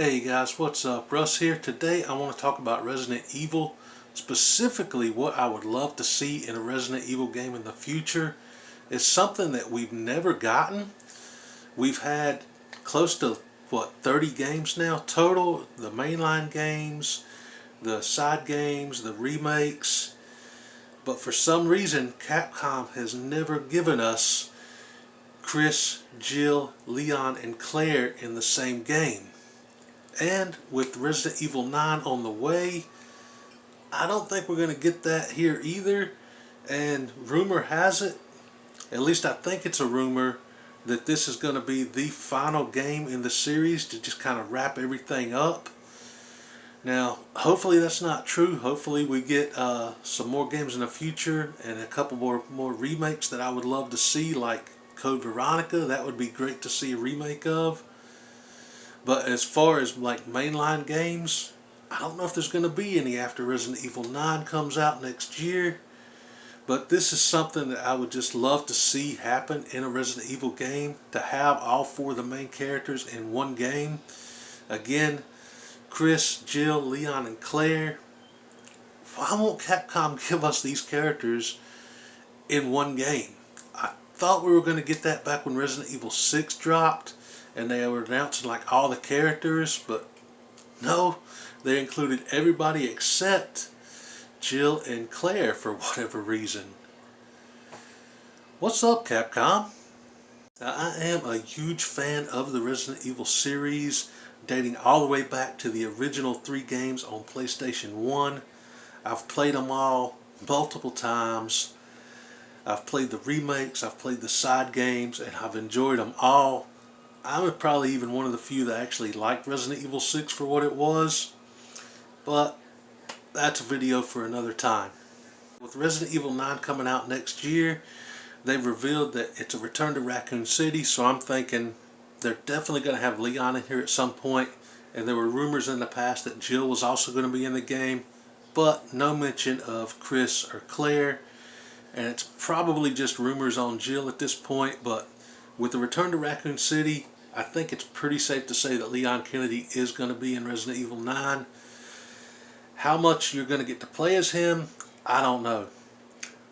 Hey guys, what's up? Russ here. Today I want to talk about Resident Evil, specifically what I would love to see in a Resident Evil game in the future. It's something that we've never gotten. We've had close to, 30 games now total, the mainline games, the side games, the remakes, but for some reason Capcom has never given us Chris, Jill, Leon, and Claire in the same game. And with Resident Evil 9 on the way, I don't think we're going to get that here either. And rumor has it, at least I think it's a rumor, that this is going to be the final game in the series to just kind of wrap everything up. Now, hopefully that's not true. Hopefully we get some more games in the future and a couple more remakes that I would love to see, like Code Veronica. That would be great to see a remake of. But as far as like mainline games, I don't know if there's going to be any after Resident Evil 9 comes out next year. But this is something that I would just love to see happen in a Resident Evil game, to have all four of the main characters in one game. Again, Chris, Jill, Leon, and Claire. Why won't Capcom give us these characters in one game? I thought we were going to get that back when Resident Evil 6 dropped and they were announcing like all the characters, but no, they included everybody except Jill and Claire for whatever reason. What's up, Capcom? Now, I am a huge fan of the Resident Evil series, dating all the way back to the original 3 games on PlayStation 1. I've played them all multiple times. I've played the remakes, I've played the side games, and I've enjoyed them all. I'm probably even one of the few that actually liked Resident Evil 6 for what it was, but that's a video for another time. With Resident Evil 9 coming out next year, they've revealed that it's a return to Raccoon City, so I'm thinking they're definitely going to have Leon in here at some point, and there were rumors in the past that Jill was also going to be in the game, but no mention of Chris or Claire, and it's probably just rumors on Jill at this point. But with the return to Raccoon City, I think it's pretty safe to say that Leon Kennedy is going to be in Resident Evil 9. How much you're going to get to play as him, I don't know.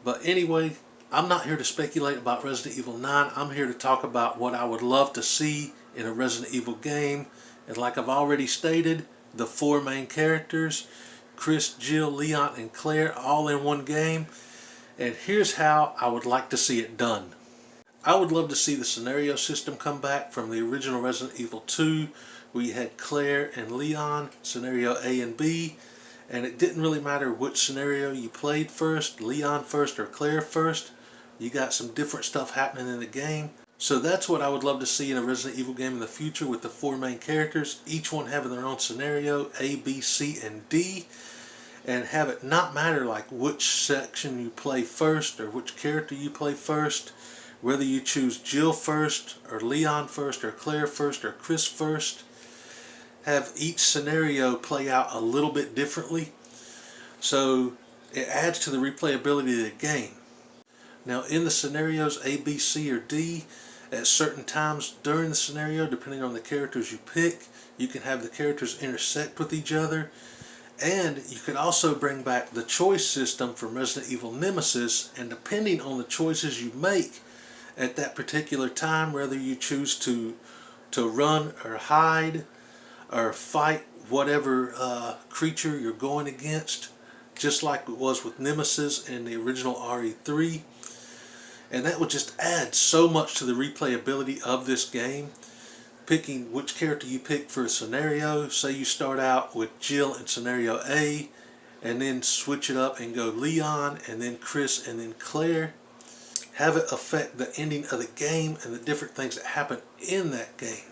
But anyway, I'm not here to speculate about Resident Evil 9. I'm here to talk about what I would love to see in a Resident Evil game. And like I've already stated, the 4 main characters, Chris, Jill, Leon, and Claire, all in one game. And here's how I would like to see it done. I would love to see the scenario system come back from the original Resident Evil 2, where you had Claire and Leon, scenario A and B, and it didn't really matter which scenario you played first, Leon first or Claire first. You got some different stuff happening in the game. So that's what I would love to see in a Resident Evil game in the future, with the 4 main characters, each one having their own scenario, A, B, C, and D, and have it not matter like which section you play first or which character you play first. Whether you choose Jill first, or Leon first, or Claire first, or Chris first, have each scenario play out a little bit differently, so it adds to the replayability of the game. Now, in the scenarios A, B, C, or D, at certain times during the scenario, depending on the characters you pick, you can have the characters intersect with each other, and you could also bring back the choice system from Resident Evil Nemesis, and depending on the choices you make at that particular time, whether you choose to run or hide or fight whatever creature you're going against, just like it was with Nemesis in the original RE3. And that would just add so much to the replayability of this game. Picking which character you pick for a scenario. Say you start out with Jill in scenario A, and then switch it up and go Leon, and then Chris, and then Claire. Have it affect the ending of the game and the different things that happen in that game.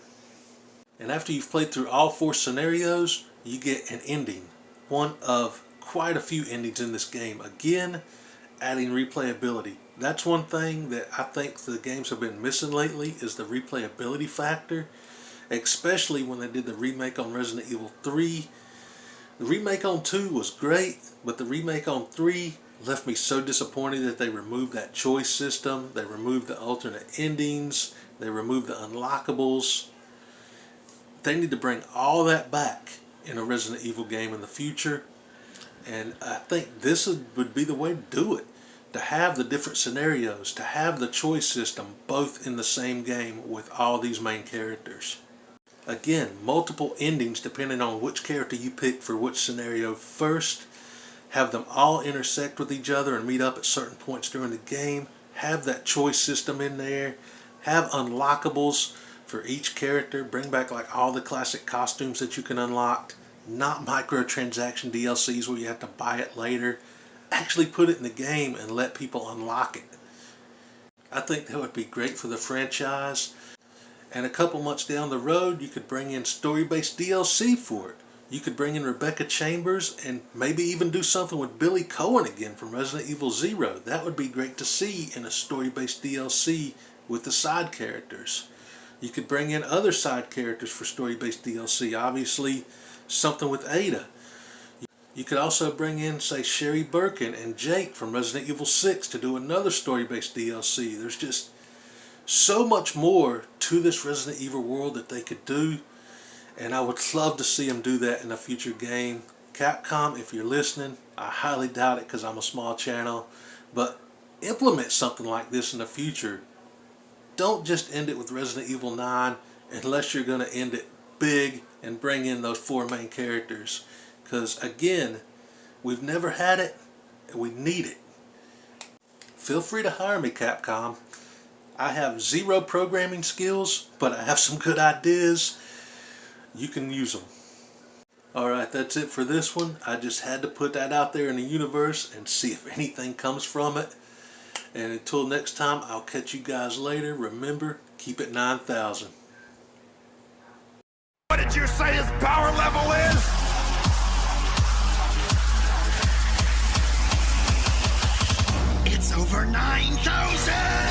And after you've played through all 4 scenarios, you get an ending. One of quite a few endings in this game. Again, adding replayability. That's one thing that I think the games have been missing lately, is the replayability factor. Especially when they did the remake on Resident Evil 3. The remake on 2 was great, but the remake on 3 left me so disappointed that they removed that choice system. They removed the alternate endings. They removed the unlockables. They need to bring all that back in a Resident Evil game in the future. And I think this would be the way to do it. To have the different scenarios, to have the choice system both in the same game with all these main characters. Again, multiple endings depending on which character you pick for which scenario first. Have them all intersect with each other and meet up at certain points during the game. Have that choice system in there. Have unlockables for each character. Bring back like all the classic costumes that you can unlock. Not microtransaction DLCs where you have to buy it later. Actually put it in the game and let people unlock it. I think that would be great for the franchise. And a couple months down the road, you could bring in story-based DLC for it. You could bring in Rebecca Chambers and maybe even do something with Billy Cohen again from Resident Evil Zero. That would be great to see in a story-based DLC with the side characters. You could bring in other side characters for story-based DLC. Obviously, something with Ada. You could also bring in, say, Sherry Birkin and Jake from Resident Evil 6 to do another story-based DLC. There's just so much more to this Resident Evil world that they could do, and I would love to see them do that in a future game. Capcom, if you're listening, I highly doubt it because I'm a small channel, but implement something like this in the future. Don't just end it with Resident Evil 9 unless you're going to end it big and bring in those 4 main characters. Because again, we've never had it and we need it. Feel free to hire me, Capcom. I have 0 programming skills, but I have some good ideas. You can use them. Alright, that's it for this one. I just had to put that out there in the universe and see if anything comes from it. And until next time, I'll catch you guys later. Remember, keep it 9,000. What did you say his power level is? It's over 9,000!